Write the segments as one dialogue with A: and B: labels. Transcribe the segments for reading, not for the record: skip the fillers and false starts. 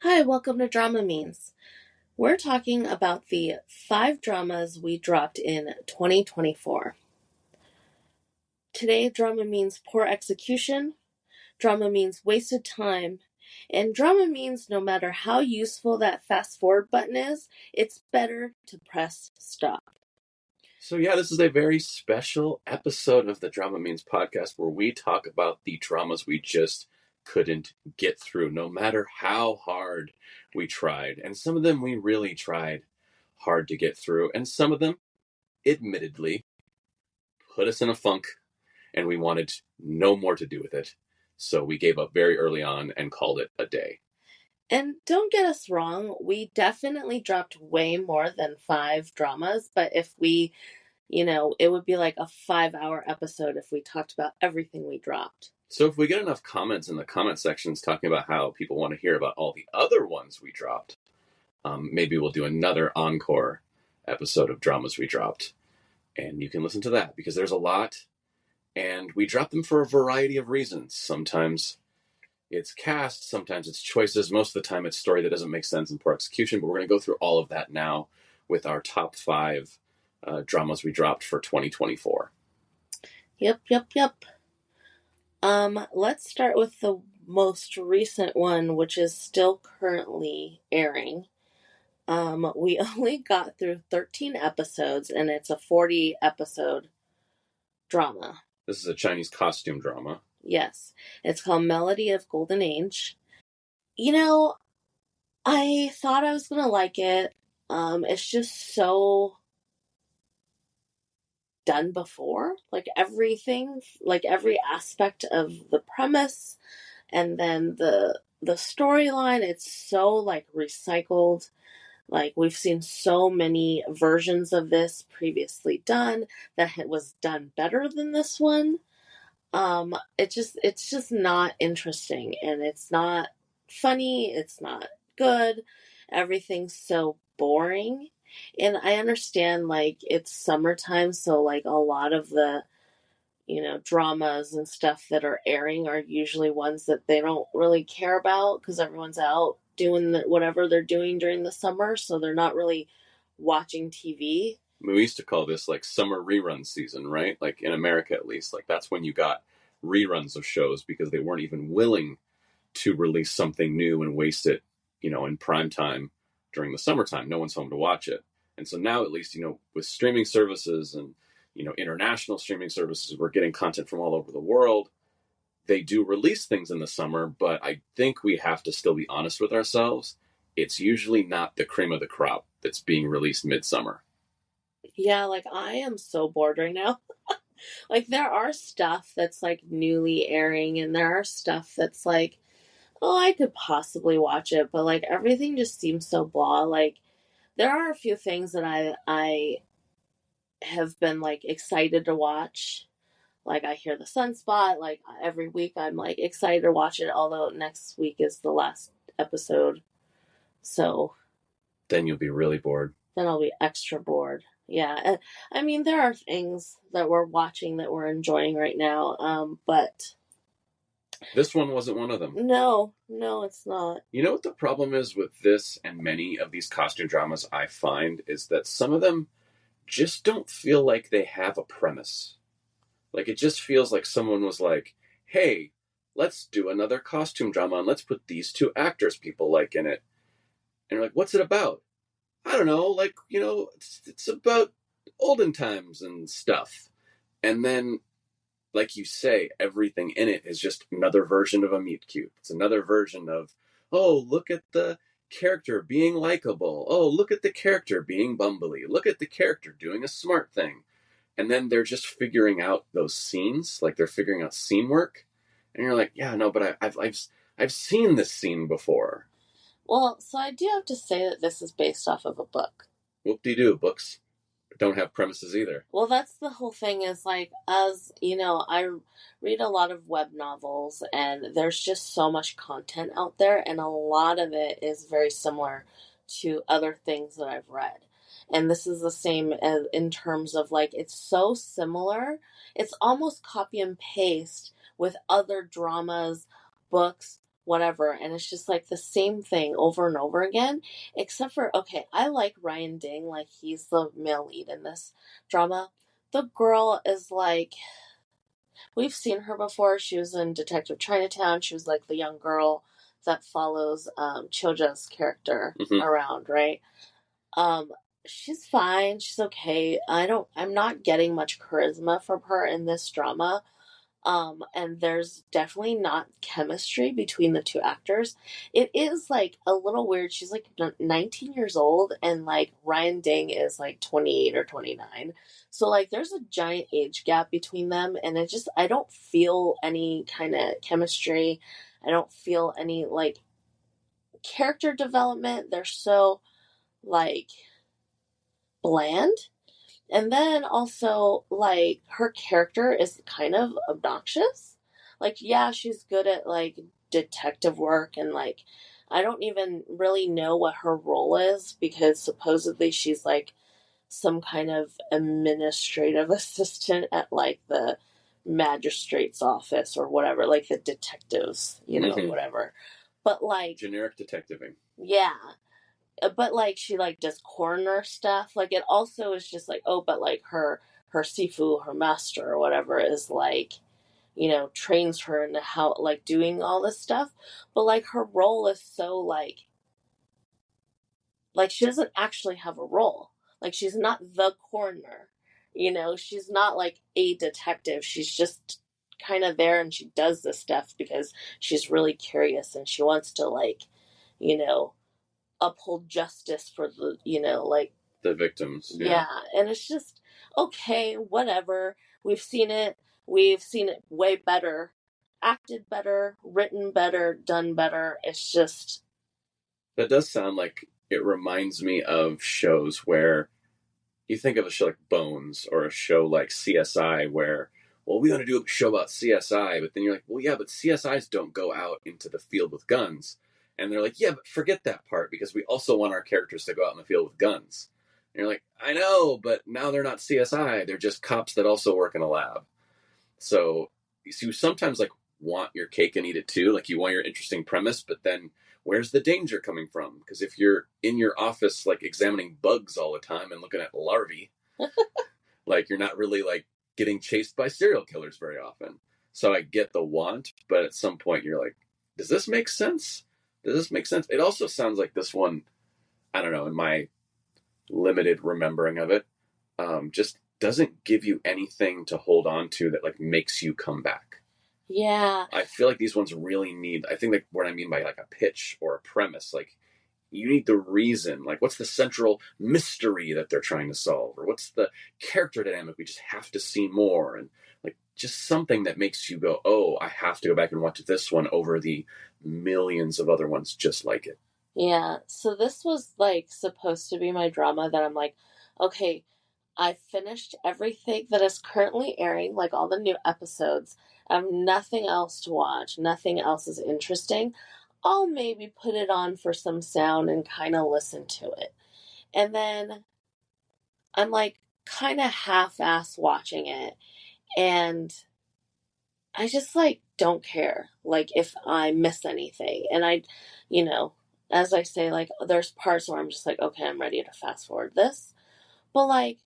A: Hi, welcome to Drama Means. We're talking about the 5 dramas we dropped in 2024. Today, drama means poor execution, drama means wasted time, and drama means no matter how useful that fast forward button is, it's better to press stop.
B: So this is a very special episode of the Drama Means podcast where we talk about the dramas we just couldn't get through, no matter how hard we tried. And some of them we really tried hard to get through, and some of them, admittedly, put us in a funk, and we wanted no more to do with it. So we gave up very early on and called it a day.
A: And don't get us wrong, we definitely dropped way more than 5 dramas, but if we, it would be like a 5-hour episode if we talked about everything we dropped.
B: So if we get enough comments in the comment sections talking about how people want to hear about all the other ones we dropped, maybe we'll do another encore episode of dramas we dropped. And you can listen to that because there's a lot. And we drop them for a variety of reasons. Sometimes it's cast, sometimes it's choices. Most of the time it's story that doesn't make sense and poor execution. But we're going to go through all of that now with our top 5 dramas we dropped for 2024.
A: Yep. Let's start with the most recent one, which is still currently airing. We only got through 13 episodes, and it's a 40-episode drama.
B: This is a Chinese costume drama.
A: Yes. It's called Melody of Golden Age. I thought I was going to like it. It's just so done before. Like everything, like every aspect of the premise and then the storyline, it's so like recycled. Like we've seen so many versions of this previously done that it was done better than this one. It's just not interesting, and it's not funny, it's not good. Everything's so boring. And I understand like it's summertime, so like a lot of the dramas and stuff that are airing are usually ones that they don't really care about because everyone's out doing whatever they're doing during the summer, so they're not really watching TV.
B: We used to call this like summer rerun season, right? Like in America, at least, like that's when you got reruns of shows because they weren't even willing to release something new and waste it, in prime time during the summertime. No one's home to watch it. And so now, at least, with streaming services and, international streaming services, we're getting content from all over the world. They do release things in the summer, but I think we have to still be honest with ourselves. It's usually not the cream of the crop that's being released midsummer.
A: Yeah, like I am so bored right now. Like there are stuff that's like newly airing, and there are stuff that's like, oh, I could possibly watch it, but like everything just seems so blah. Like there are a few things that I have been like excited to watch. Like I hear the Sunspot, like every week I'm like excited to watch it, although next week is the last episode. So
B: Then you'll be really bored.
A: Then I'll be extra bored. Yeah. I mean, there are things that we're watching that we're enjoying right now, but
B: this one wasn't one of them.
A: No, it's not.
B: You know what the problem is with this and many of these costume dramas I find is that some of them just don't feel like they have a premise. Like it just feels like someone was like, hey, let's do another costume drama and let's put these 2 actors people like in it. And you're like, what's it about? I don't know, like, it's about olden times and stuff. And then, like you say, everything in it is just another version of a meet cute. It's another version of, oh, look at the character being likable. Oh, look at the character being bumbly. Look at the character doing a smart thing. And then they're just figuring out those scenes, like they're figuring out scene work. And you're like, yeah, no, but I've seen this scene before.
A: Well, so I do have to say that this is based off of a book.
B: Whoop-de-doo, books don't have premises either.
A: Well, that's the whole thing is like, as you know, I read a lot of web novels, and there's just so much content out there, and a lot of it is very similar to other things that I've read. And this is the same as in terms of like, it's so similar. It's almost copy and paste with other dramas, books, whatever, and it's just like the same thing over and over again, except for, okay, I like Ryan Ding, like he's the male lead in this drama. The girl is like, we've seen her before. She was in Detective Chinatown. She was like the young girl that follows Choja's character around, right? um she's fine, she's okay. I'm not getting much charisma from her in this drama. And there's definitely not chemistry between the two actors. It is like a little weird. She's like 19 years old, and like Ryan Ding is like 28 or 29. So like there's a giant age gap between them, and I don't feel any kind of chemistry. I don't feel any like character development. They're so like bland. And then also, like, her character is kind of obnoxious. Like, yeah, she's good at, like, detective work, and, like, I don't even really know what her role is because supposedly she's, like, some kind of administrative assistant at, like, the magistrate's office or whatever, like, the detectives, whatever. But, like,
B: generic detectiving.
A: Yeah. But like she like does coroner stuff. Like it also is just like, oh, but like her Sifu, her master or whatever, is like, trains her into how like doing all this stuff. But like her role is so like she doesn't actually have a role. Like she's not the coroner. She's not like a detective. She's just kind of there, and she does this stuff because she's really curious and she wants to like, you know, uphold justice for like
B: the victims.
A: Yeah. And it's just okay, whatever. We've seen it way better, acted better, written better, done better. It's just
B: That does sound like it reminds me of shows where you think of a show like Bones or a show like CSI where, well, we want to do a show about CSI, but then you're like, well, yeah, but CSIs don't go out into the field with guns. And they're like, yeah, but forget that part because we also want our characters to go out in the field with guns. And you're like, I know, but now they're not CSI. They're just cops that also work in a lab. So you sometimes like want your cake and eat it too. Like you want your interesting premise, but then where's the danger coming from? Because if you're in your office like examining bugs all the time and looking at larvae, like you're not really like getting chased by serial killers very often. So I get the want, but at some point you're like, does this make sense? Does this make sense? It also sounds like this one, I don't know, in my limited remembering of it, just doesn't give you anything to hold on to that like makes you come back.
A: Yeah.
B: I feel like these ones really need, I think like what I mean by like a pitch or a premise, like you need the reason, like what's the central mystery that they're trying to solve, or what's the character dynamic we just have to see more, and like just something that makes you go, oh, I have to go back and watch this one over the millions of other ones just like it.
A: Yeah. So this was like supposed to be my drama that I'm like, okay, I finished everything that is currently airing, like all the new episodes. I have nothing else to watch. Nothing else is interesting. I'll maybe put it on for some sound and kind of listen to it. And then I'm like kind of half ass watching it. And I just like don't care like if I miss anything. And as I say, like there's parts where I'm just like, okay, I'm ready to fast forward this. But like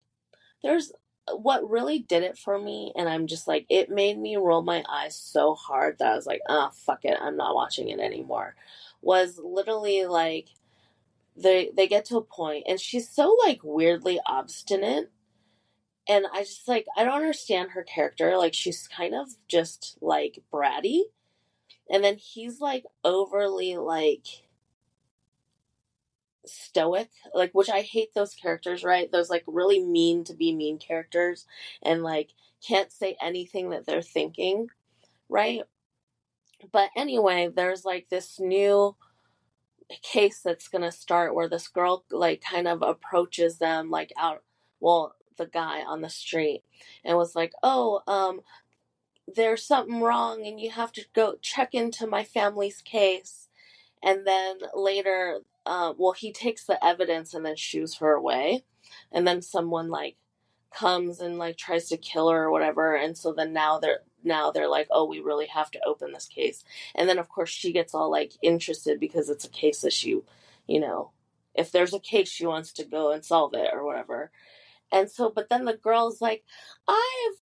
A: there's what really did it for me, and I'm just like, it made me roll my eyes so hard that I was like, ah, fuck it, I'm not watching it anymore. Was literally like they get to a point, and she's so like weirdly obstinate, and I just like I don't understand her character. Like she's kind of just like bratty, and then he's like overly like stoic, like, which I hate those characters, right? Those like really mean to be mean characters and like can't say anything that they're thinking, right? But anyway, there's like this new case that's gonna start where this girl like kind of approaches them like out, well, the guy on the street, and was like, oh, there's something wrong and you have to go check into my family's case. And then later, well, he takes the evidence and then shoos her away. And then someone like comes and like tries to kill her or whatever. And so then now now they're like, oh, we really have to open this case. And then of course she gets all like interested because it's a case that she, you know, if there's a case, she wants to go and solve it or whatever. And so, but then the girl's like, I've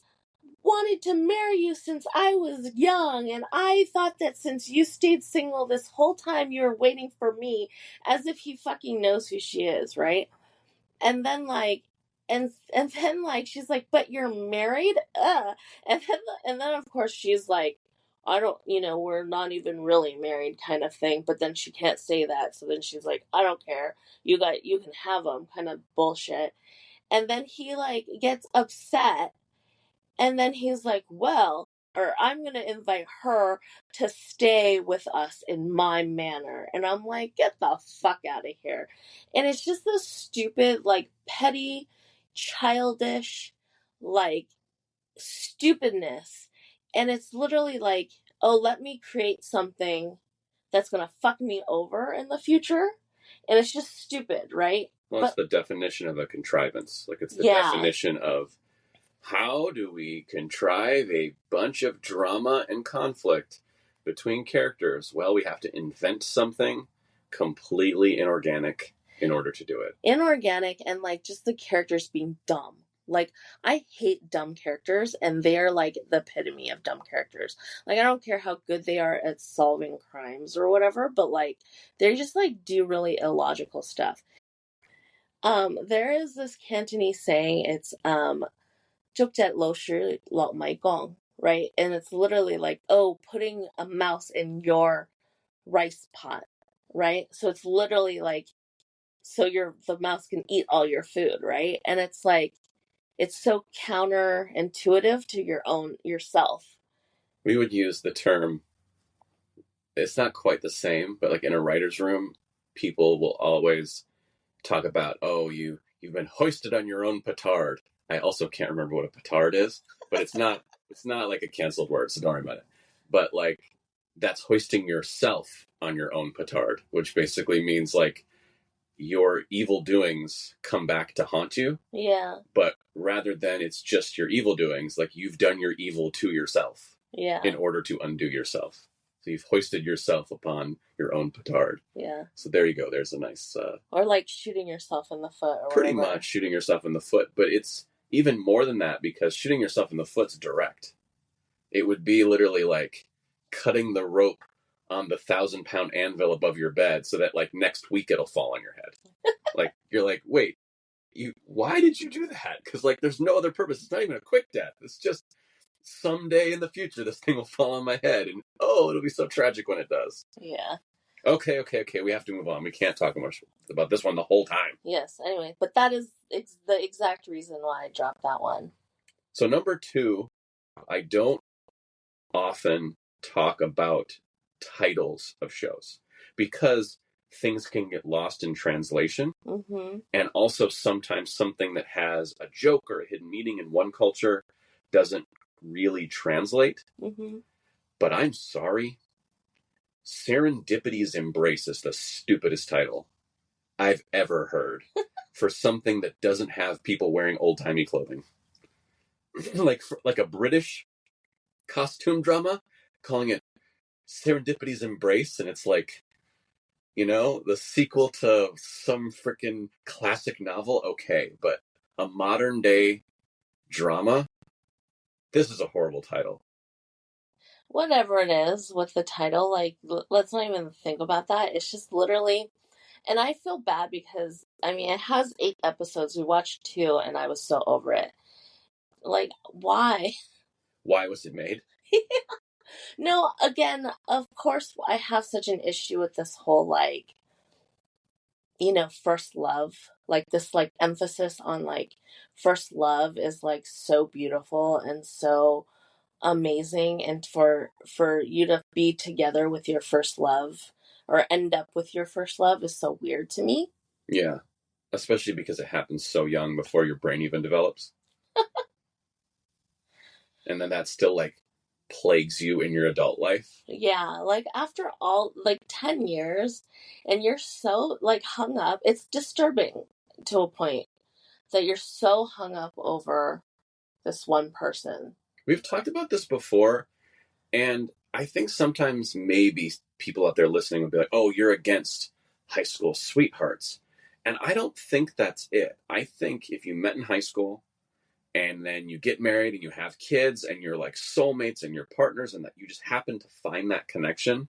A: wanted to marry you since I was young, and I thought that since you stayed single this whole time, you were waiting for me, as if he fucking knows who she is, right? And then like, and then like she's like, but you're married, and then of course she's like, I don't, you know, we're not even really married, kind of thing. But then she can't say that, so then she's like, I don't care, you can have them, kind of bullshit. And then he like gets upset, and then he's like, well, or I'm going to invite her to stay with us in my manor. And I'm like, get the fuck out of here. And it's just this stupid, like, petty, childish, like, stupidness. And it's literally like, oh, let me create something that's going to fuck me over in the future. And it's just stupid, right?
B: Well, it's the definition of a contrivance. Like, it's the
A: Yeah.
B: definition of how do we contrive a bunch of drama and conflict between characters? Well, we have to invent something completely inorganic in order to do it.
A: Inorganic, and like just the characters being dumb. Like, I hate dumb characters, and they're like the epitome of dumb characters. Like, I don't care how good they are at solving crimes or whatever, but like they just like do really illogical stuff. There is this Cantonese saying, it's 捉隻老鼠落米缸, right? And it's literally like, oh, putting a mouse in your rice pot, right? So it's literally like, so the mouse can eat all your food, right? And it's like, it's so counterintuitive to yourself.
B: We would use the term, it's not quite the same, but like in a writer's room, people will always talk about, oh, you've been hoisted on your own petard. I also can't remember what a petard is, but it's not like a canceled word, so don't worry about it. But like, that's hoisting yourself on your own petard, which basically means like your evil doings come back to haunt you.
A: Yeah.
B: But rather than it's just your evil doings, like you've done your evil to yourself.
A: Yeah.
B: In order to undo yourself. So you've hoisted yourself upon your own petard.
A: Yeah.
B: So there you go. There's a nice...
A: or like shooting yourself in the foot. Or
B: pretty
A: whatever.
B: much shooting yourself in the foot. But it's even more than that, because shooting yourself in the foot's direct. It would be literally like cutting the rope on the 1,000-pound anvil above your bed so that like next week it'll fall on your head. Like, you're like, wait, why did you do that? Because like there's no other purpose. It's not even a quick death. It's just someday in the future this thing will fall on my head, and oh, it'll be so tragic when it does.
A: Yeah.
B: Okay, we have to move on. We can't talk much about this one the whole time.
A: Yes, anyway, but that is the exact reason why I dropped that one.
B: So number 2, I don't often talk about titles of shows because things can get lost in translation.
A: Mm-hmm.
B: And also sometimes something that has a joke or a hidden meaning in one culture doesn't really translate.
A: Mm-hmm.
B: But I'm sorry, Serendipity's Embrace is the stupidest title I've ever heard for something that doesn't have people wearing old-timey clothing. like a British costume drama, calling it Serendipity's Embrace, and it's like, you know, the sequel to some freaking classic novel. Okay, but a modern day drama? This is a horrible title.
A: Whatever it is with the title, like, let's not even think about that. It's just literally, and I feel bad because, I mean, it has 8 episodes. We watched 2, and I was so over it. Like, why?
B: Why was it made?
A: No, again, of course, I have such an issue with this whole, like, you know, first love. Like, this, like, emphasis on, like, first love is, like, so beautiful and so amazing, and for you to be together with your first love or end up with your first love is so weird to me.
B: Yeah, especially because it happens so young before your brain even develops. And then that still like plagues you in your adult life.
A: Yeah, like after all, like 10 years, and you're so like hung up. It's disturbing to a point that you're so hung up over this one person.
B: We've talked about this before, and I think sometimes maybe people out there listening will be like, oh, you're against high school sweethearts. And I don't think that's it. I think if you met in high school and then you get married and you have kids and you're like soulmates and you're partners and that you just happen to find that connection,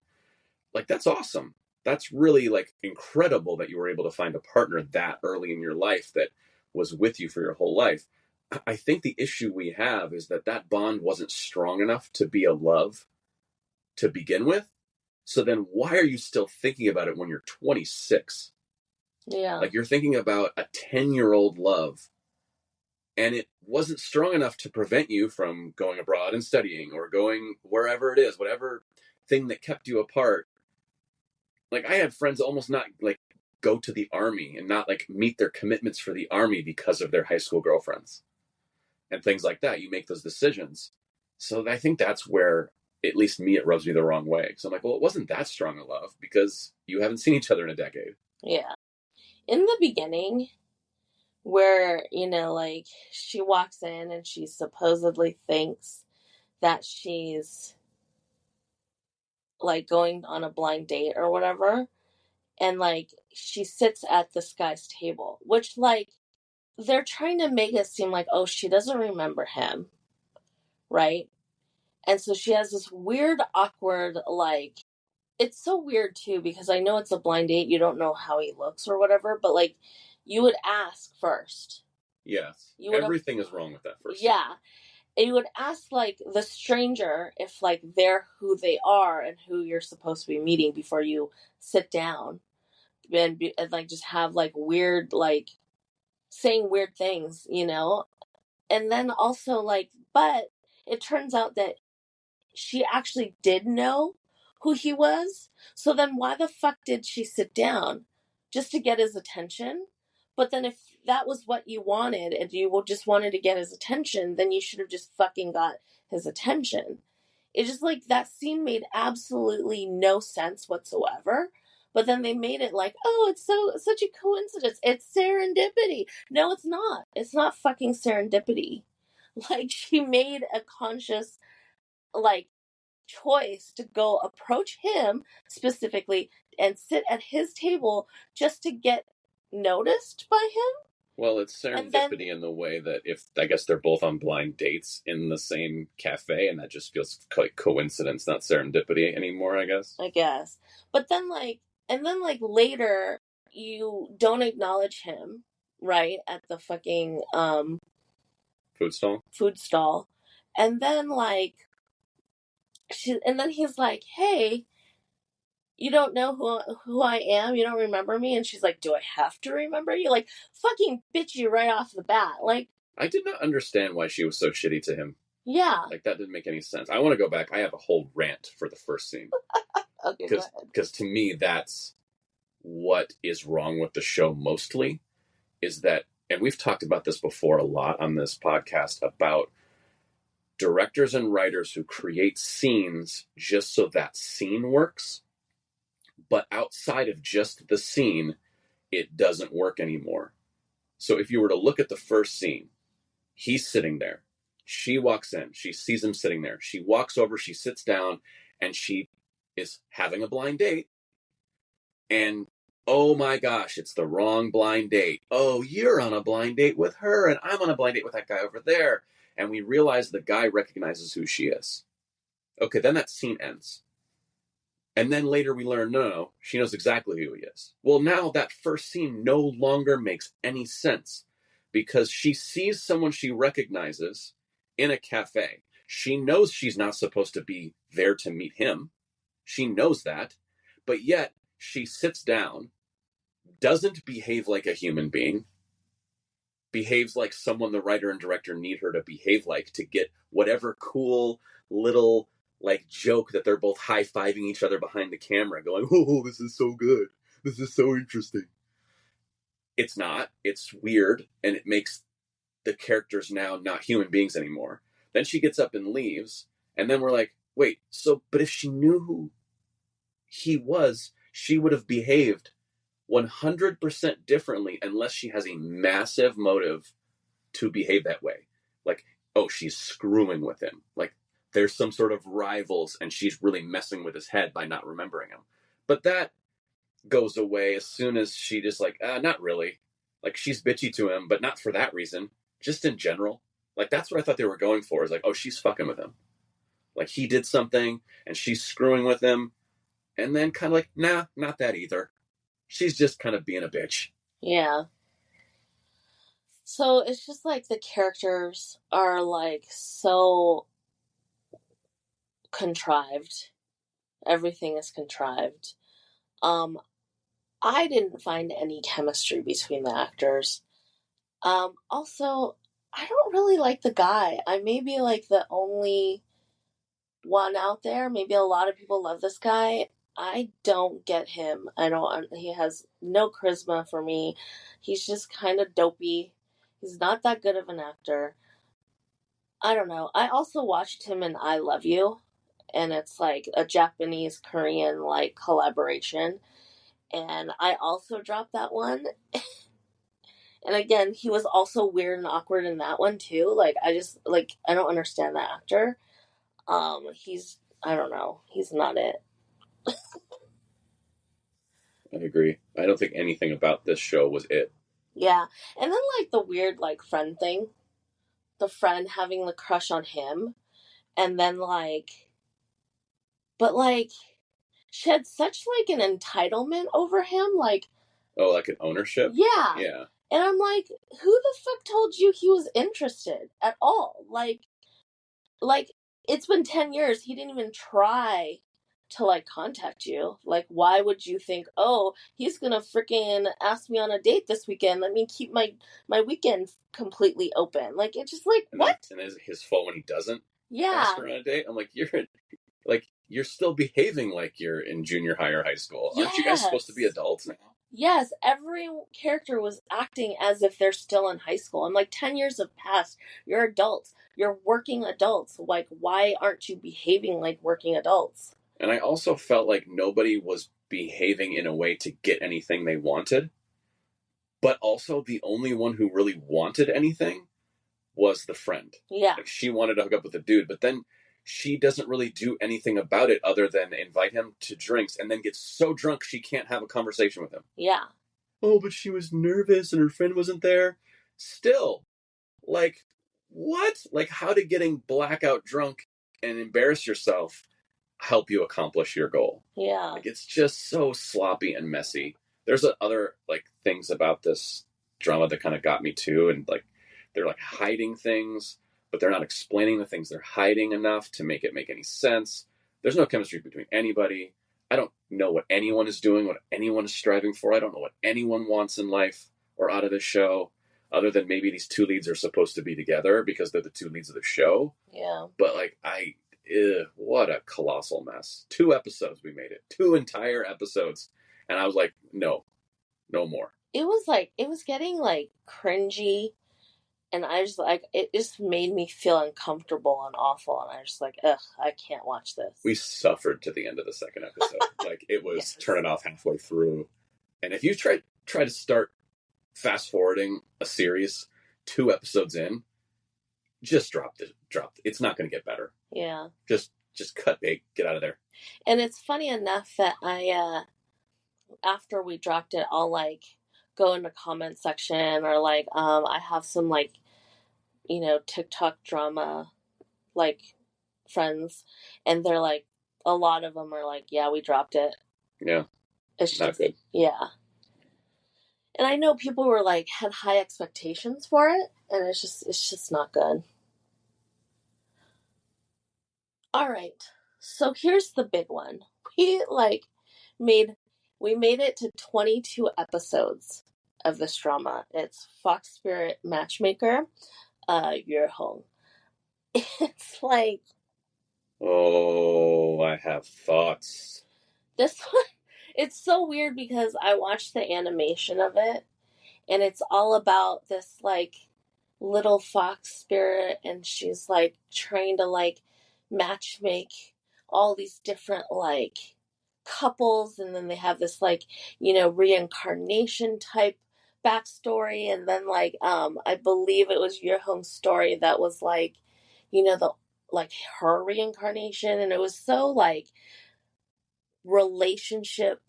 B: like that's awesome. That's really like incredible that you were able to find a partner that early in your life that was with you for your whole life. I think the issue we have is that that bond wasn't strong enough to be a love to begin with. So then why are you still thinking about it when you're 26?
A: Yeah.
B: Like you're thinking about a 10-year-old love, and it wasn't strong enough to prevent you from going abroad and studying or going wherever it is, whatever thing that kept you apart. Like I had friends almost not like go to the army and not like meet their commitments for the army because of their high school girlfriends and things like that. You make those decisions. So I think that's where, at least me, it rubs me the wrong way. So I'm like, well, it wasn't that strong a love because you haven't seen each other in a decade.
A: Yeah. In the beginning, where, like she walks in and she supposedly thinks that she's like going on a blind date or whatever, and like she sits at this guy's table, which like they're trying to make it seem like, oh, she doesn't remember him, right? And so she has this weird, awkward, like, it's so weird too, because I know it's a blind date, you don't know how he looks or whatever, but like, you would ask first.
B: Yes.
A: You would
B: Everything is wrong with that first.
A: Yeah. And you would ask like the stranger if like they're who they are and who you're supposed to be meeting before you sit down and like just have like weird, like saying weird things, and then also like, but it turns out that she actually did know who he was. So then why the fuck did she sit down? Just to get his attention? But then if that was what you wanted and you just wanted to get his attention, then you should have just fucking got his attention. It's just like that scene made absolutely no sense whatsoever. But then they made it like, oh, it's such a coincidence. It's serendipity. No, it's not. It's not fucking serendipity. Like she made a conscious like choice to go approach him specifically and sit at his table just to get noticed by him.
B: Well, it's serendipity in the way that if I guess they're both on blind dates in the same cafe, and that just feels like coincidence, not serendipity anymore, I guess.
A: But then like later you don't acknowledge him, right, at the fucking food stall. And then like and then he's like, hey, you don't know who I am? You don't remember me? And she's like, do I have to remember you? Like, fucking bitch you right off the bat. Like,
B: I did not understand why she was so shitty to him.
A: Yeah.
B: Like, that didn't make any sense. I want to go back. I have a whole rant for the first scene.
A: Okay,
B: because to me, that's what is wrong with the show mostly, is that, and we've talked about this before a lot on this podcast, about directors and writers who create scenes just so that scene works, but outside of just the scene, it doesn't work anymore. So if you were to look at the first scene, he's sitting there. She walks in. She sees him sitting there. She walks over. She sits down, and she is having a blind date. And oh my gosh, it's the wrong blind date. Oh, you're on a blind date with her, and I'm on a blind date with that guy over there. And we realize the guy recognizes who she is. Okay, then that scene ends. And then later we learn, no, she knows exactly who he is. Well, now that first scene no longer makes any sense because she sees someone she recognizes in a cafe. She knows she's not supposed to be there to meet him. She knows that. But yet she sits down, doesn't behave like a human being, behaves like someone the writer and director need her to behave like to get whatever cool little like joke that they're both high-fiving each other behind the camera going, oh, this is so good. This is so interesting. It's not. It's weird, and it makes the characters now not human beings anymore. Then she gets up and leaves, and then we're like, wait, but if she knew who he was, she would have behaved 100% differently unless she has a massive motive to behave that way. Like, oh, she's screwing with him. Like there's some sort of rivals and she's really messing with his head by not remembering him. But that goes away as soon as she just like, not really. Like she's bitchy to him, but not for that reason. Just in general. Like that's what I thought they were going for. Is like, oh, she's fucking with him. Like he did something and she's screwing with him. And then kind of like, nah, not that either. She's just kind of being a bitch.
A: Yeah. So it's just like the characters are like so contrived. Everything is contrived. I didn't find any chemistry between the actors. Also, I don't really like the guy. I may be like the only one out there. Maybe a lot of people love this guy. I don't get him. I don't. He has no charisma for me. He's just kind of dopey. He's not that good of an actor. I don't know. I also watched him in I Love You, and it's like a Japanese Korean like collaboration. And I also dropped that one. And again, he was also weird and awkward in that one too. Like I don't understand that actor. He's I don't know. He's not it.
B: I agree. I don't think anything about this show was it.
A: Yeah. And then like the weird like friend thing. The friend having the crush on him. And then like but like she had such like an entitlement over him, like
B: oh, like an ownership?
A: Yeah. And I'm like, who the fuck told you he was interested at all? Like it's been 10 years. He didn't even try to like contact you. Like why would you think, "Oh, he's going to freaking ask me on a date this weekend. Let me keep my weekend completely open." Like it's just like,
B: and
A: what?
B: Then, and is his fault when he doesn't
A: ask
B: her on a date? I'm like you're still behaving like you're in junior high or high school. Yes. Aren't you guys supposed to be adults now?
A: Yes, every character was acting as if they're still in high school. I'm like, 10 years have passed. You're adults. You're working adults. Like, why aren't you behaving like working adults?
B: And I also felt like nobody was behaving in a way to get anything they wanted. But also, the only one who really wanted anything was the friend.
A: Yeah.
B: Like, she wanted to hook up with the dude, but then she doesn't really do anything about it other than invite him to drinks and then gets so drunk she can't have a conversation with him.
A: Yeah.
B: Oh, but she was nervous and her friend wasn't there. Still, like, what? Like, how did getting blackout drunk and embarrass yourself help you accomplish your goal?
A: Yeah.
B: Like, it's just so sloppy and messy. There's other, like, things about this drama that kind of got me too, and, like, they're, like, hiding things, but they're not explaining the things they're hiding enough to make it make any sense. There's no chemistry between anybody. I don't know what anyone is doing, what anyone is striving for. I don't know what anyone wants in life or out of this show, other than maybe these two leads are supposed to be together because they're the two leads of the show.
A: Yeah.
B: But, like, what a colossal mess. 2 episodes we made it. 2 entire episodes. And I was like, no more.
A: It was getting like cringy, and I just like, it just made me feel uncomfortable and awful, and I just like, ugh, I can't watch this.
B: We suffered to the end of the second episode. Like, it was yes. Turning off halfway through. And if you try to start fast forwarding a series 2 episodes in, just drop it. It's not going to get better.
A: Yeah.
B: Just cut bait. Get out of there.
A: And it's funny enough that I, after we dropped it, I'll like go in the comment section or like, I have some like, you know, TikTok drama, like friends, and they're like, a lot of them are like, yeah, we dropped it.
B: Yeah.
A: It's not good. Yeah. And I know people were like, had high expectations for it, and it's just not good. All right. So here's the big one. We made it to 22 episodes of this drama. It's Fox Spirit Matchmaker, Your Home. It's like,
B: oh, I have thoughts.
A: This one, it's so weird because I watched the animation of it, and it's all about this like little fox spirit, and she's like trying to like matchmake all these different like couples, and then they have this like, you know, reincarnation type backstory, and then like I believe it was Your Home Story that was like the like her reincarnation, and it was so like relationship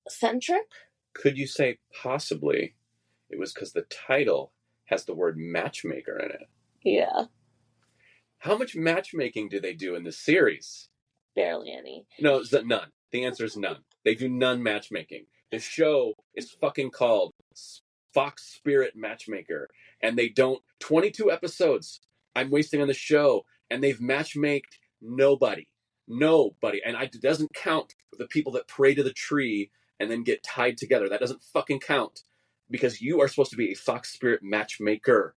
A: centric.
B: Could you say possibly it was because the title has the word matchmaker in it?
A: Yeah,
B: How much matchmaking do they do in this series?
A: barely any.
B: No, none. The answer is none. They do none matchmaking. The show is fucking called Fox Spirit Matchmaker, and they don't. 22 episodes I'm wasting on the show, and they've matchmaked nobody. Nobody. And it doesn't count the people that pray to the tree and then get tied together. That doesn't fucking count because you are supposed to be a Fox Spirit matchmaker.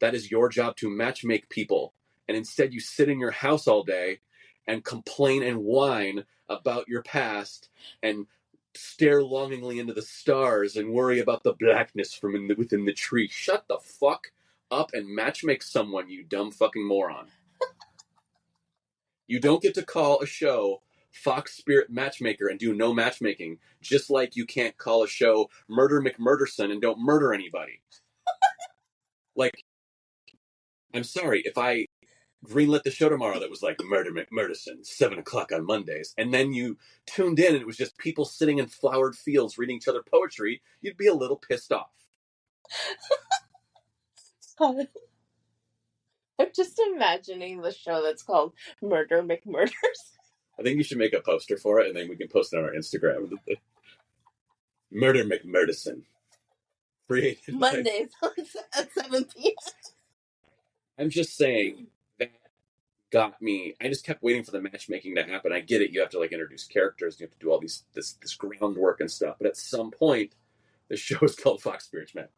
B: That is your job, to matchmake people. And instead, you sit in your house all day and complain and whine about your past and stare longingly into the stars and worry about the blackness from within the tree. Shut the fuck up and matchmake someone, you dumb fucking moron. You don't get to call a show Fox Spirit Matchmaker and do no matchmaking, just like you can't call a show Murder McMurderson and don't murder anybody. Like, I'm sorry, if I greenlit the show tomorrow that was like Murder McMurderson, 7 o'clock on Mondays, and then you tuned in and it was just people sitting in flowered fields reading each other poetry, you'd be a little pissed off.
A: I'm just imagining the show that's called Murder McMurders.
B: I think you should make a poster for it and then we can post it on our Instagram. Murder McMurderson. Created
A: Mondays at 7 p.m.
B: I'm just saying that got me. I just kept waiting for the matchmaking to happen. I get it. You have to like introduce characters. You have to do all this groundwork and stuff. But at some point, the show is called Fox Spirits Match.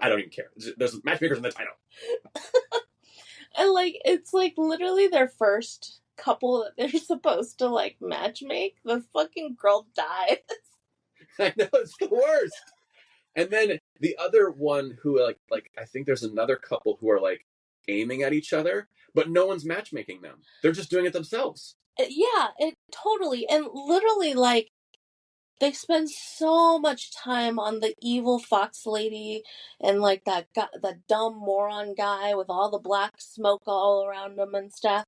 B: I don't even care. There's matchmakers in the title.
A: And like it's like literally their first couple that they're supposed to like matchmake. The fucking girl dies.
B: I know, it's the worst. And then the other one who like I think there's another couple who are like aiming at each other, but no one's matchmaking them. They're just doing it themselves.
A: Yeah, it totally, and literally like they spend so much time on the evil fox lady and like that guy, that dumb moron guy with all the black smoke all around him and stuff.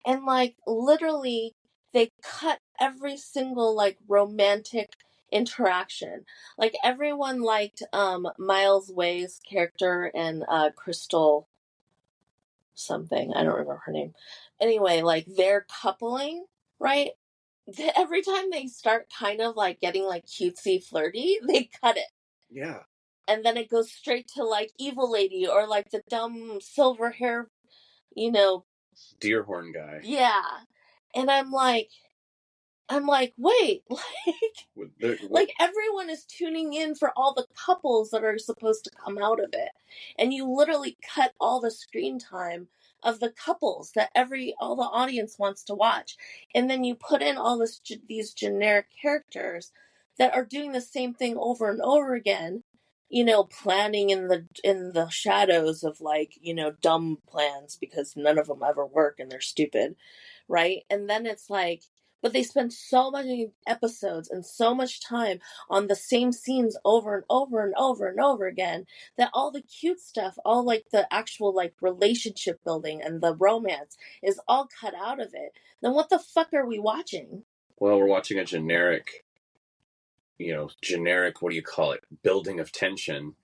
A: And like literally they cut every single like romantic interaction. Like everyone liked Miles Way's character and Crystal something. I don't remember her name. Anyway, like their coupling, right? Every time they start kind of like getting like cutesy flirty, they cut it.
B: Yeah.
A: And then it goes straight to like evil lady or like the dumb silver hair, you know,
B: Deerhorn guy.
A: yeah. And I'm like, wait, like everyone is tuning in for all the couples that are supposed to come out of it. And you literally cut all the screen time of the couples that all the audience wants to watch. And then you put in all these generic characters that are doing the same thing over and over again, planning in the shadows of like, dumb plans because none of them ever work and they're stupid. Right? And then it's like, but they spend so many episodes and so much time on the same scenes over and over and over and over again that all the cute stuff, all like the actual like relationship building and the romance is all cut out of it. Then what the fuck are we watching?
B: Well, we're watching a generic, what do you call it? Building of tension.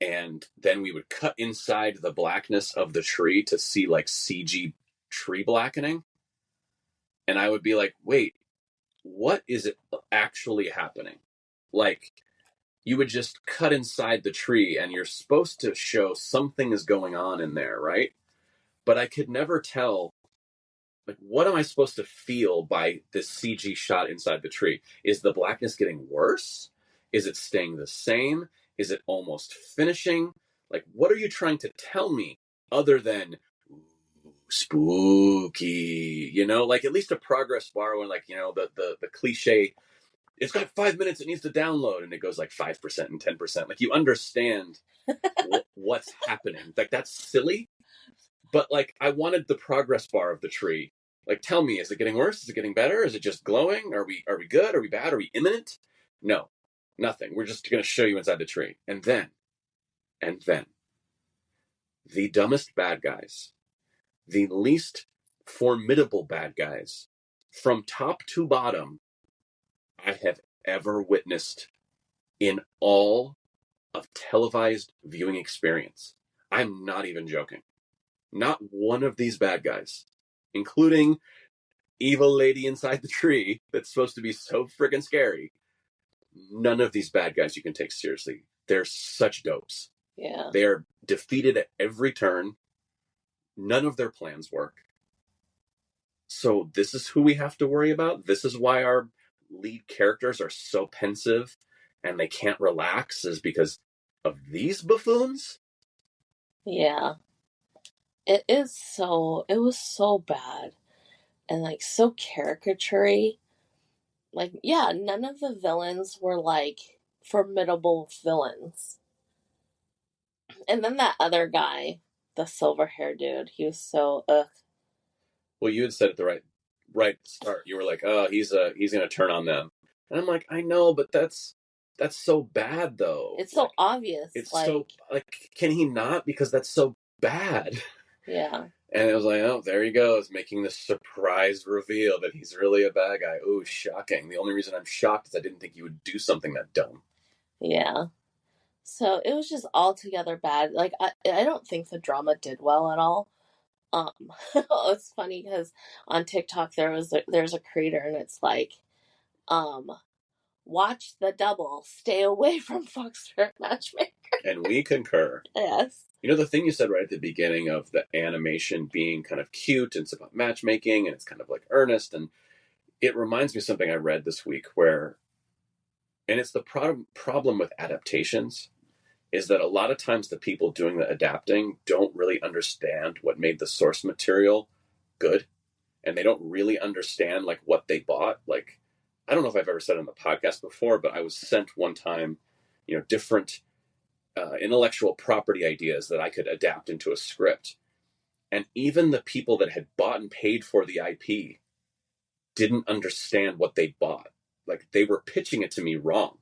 B: And then we would cut inside the blackness of the tree to see like CG tree blackening. And I would be like, wait, what is it actually happening? Like, you would just cut inside the tree and you're supposed to show something is going on in there, right? But I could never tell, like, what am I supposed to feel by this CG shot inside the tree? Is the blackness getting worse? Is it staying the same? Is it almost finishing? Like, what are you trying to tell me other than spooky, like at least a progress bar when like, the cliche, it's got 5 minutes, it needs to download, and it goes like 5% and 10%. Like you understand what's happening. Like that's silly, but like I wanted the progress bar of the tree. Like tell me, is it getting worse? Is it getting better? Is it just glowing? Are we good? Are we bad? Are we imminent? No, nothing. We're just going to show you inside the tree. And then the dumbest bad guys, the least formidable bad guys, from top to bottom, I have ever witnessed in all of televised viewing experience. I'm not even joking. Not one of these bad guys, including evil lady inside the tree that's supposed to be so friggin' scary. None of these bad guys you can take seriously. They're such dopes.
A: Yeah.
B: They're defeated at every turn. None of their plans work. So this is who we have to worry about. This is why our lead characters are so pensive and they can't relax, is because of these buffoons.
A: Yeah. It was so bad and like so caricature-y. Like, yeah, none of the villains were like formidable villains. And then that other guy, the silver hair dude, he was so ugh.
B: Well, you had said at the right start. You were like, "Oh, he's gonna turn on them," and I'm like, "I know, but that's so bad, though.
A: It's so obvious.
B: It's
A: like,
B: so like, can he not? Because that's so bad."
A: Yeah.
B: And it was like, oh, there he goes, making this surprise reveal that he's really a bad guy. Ooh, shocking. The only reason I'm shocked is I didn't think he would do something that dumb.
A: Yeah. So it was just altogether bad. Like, I don't think the drama did well at all. It's funny because on TikTok there's a creator and it's like, um, watch the double, stay away from Fox Spirit Matchmaker.
B: And we concur.
A: Yes.
B: You know, the thing you said right at the beginning of the animation being kind of cute and it's about matchmaking and it's kind of like earnest, and it reminds me of something I read this week where, and it's the problem with adaptations, is that a lot of times the people doing the adapting don't really understand what made the source material good, and they don't really understand like what they bought. Like, I don't know if I've ever said it on the podcast before, but I was sent one time, different intellectual property ideas that I could adapt into a script. And even the people that had bought and paid for the IP didn't understand what they bought. Like, they were pitching it to me wrong.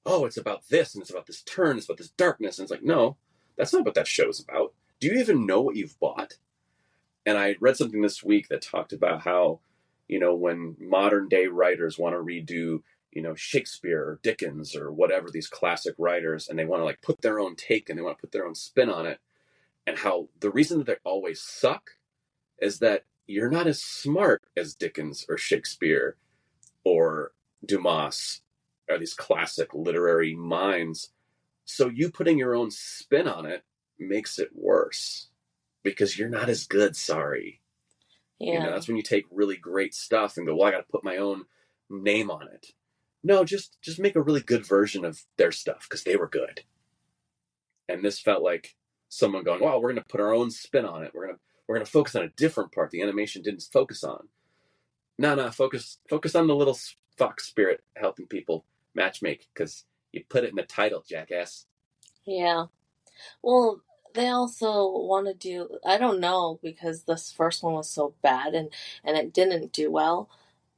B: Oh, it's about this, and it's about this turn, it's about this darkness. And it's like, no, that's not what that show's about. Do you even know what you've bought? And I read something this week that talked about how, when modern day writers want to redo, Shakespeare or Dickens or whatever, these classic writers, and they want to like put their own take and they want to put their own spin on it, and how the reason that they always suck is that you're not as smart as Dickens or Shakespeare or Dumas or these classic literary minds. So you putting your own spin on it makes it worse because you're not as good. Sorry.
A: Yeah.
B: That's when you take really great stuff and go, well, I got to put my own name on it. No, just make a really good version of their stuff because they were good. And this felt like someone going, wow, we're going to put our own spin on it. We're going to focus on a different part the animation didn't focus on. No, focus on the little fox spirit helping people matchmake because you put it in the title, jackass.
A: Yeah. Well, they also want to do, I don't know, because this first one was so bad and it didn't do well.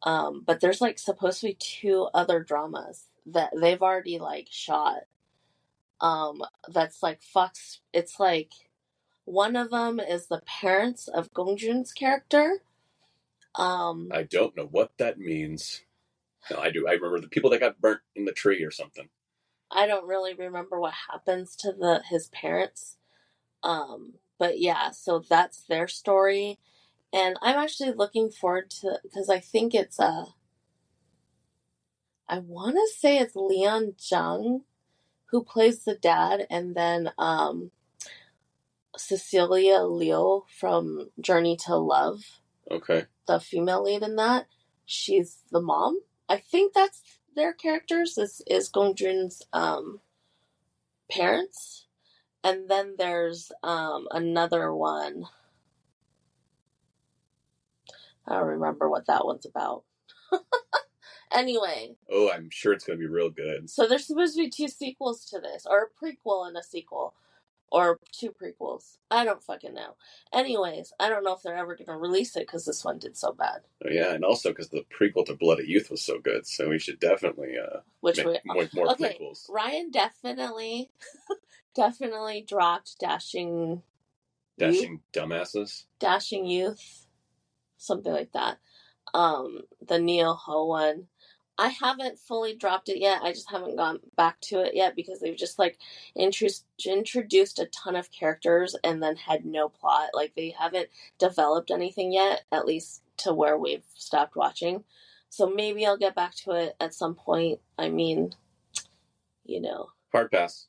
A: But there's like supposed to be 2 other dramas that they've already like shot. That's like Fox. It's like one of them is the parents of Gongjun's character.
B: I don't know what that means. No, I do. I remember the people that got burnt in the tree or something.
A: I don't really remember what happens to his parents. But yeah, so that's their story. And I'm actually looking forward to, because I think it's I want to say it's Leon Jung who plays the dad, and then Cecilia Liu from Journey to Love.
B: Okay.
A: The female lead in that, she's the mom. I think that's their characters is Gongjun's parents. And then there's another one. I don't remember what that one's about. Anyway.
B: Oh, I'm sure it's going to be real good.
A: So there's supposed to be 2 sequels to this, or a prequel and a sequel, or 2 prequels. I don't fucking know. Anyways, I don't know if they're ever going to release it because this one did so bad.
B: Oh, yeah, and also because the prequel to Blood of Youth was so good, so we should definitely make more
A: okay,
B: prequels.
A: Ryan definitely dropped Dashing
B: Dashing dumbasses.
A: Dashing Youth, something like that. The Neo Ho one. I haven't fully dropped it yet. I just haven't gone back to it yet because they've just like introduced a ton of characters and then had no plot. Like they haven't developed anything yet, at least to where we've stopped watching. So maybe I'll get back to it at some point. I mean,
B: Hard pass.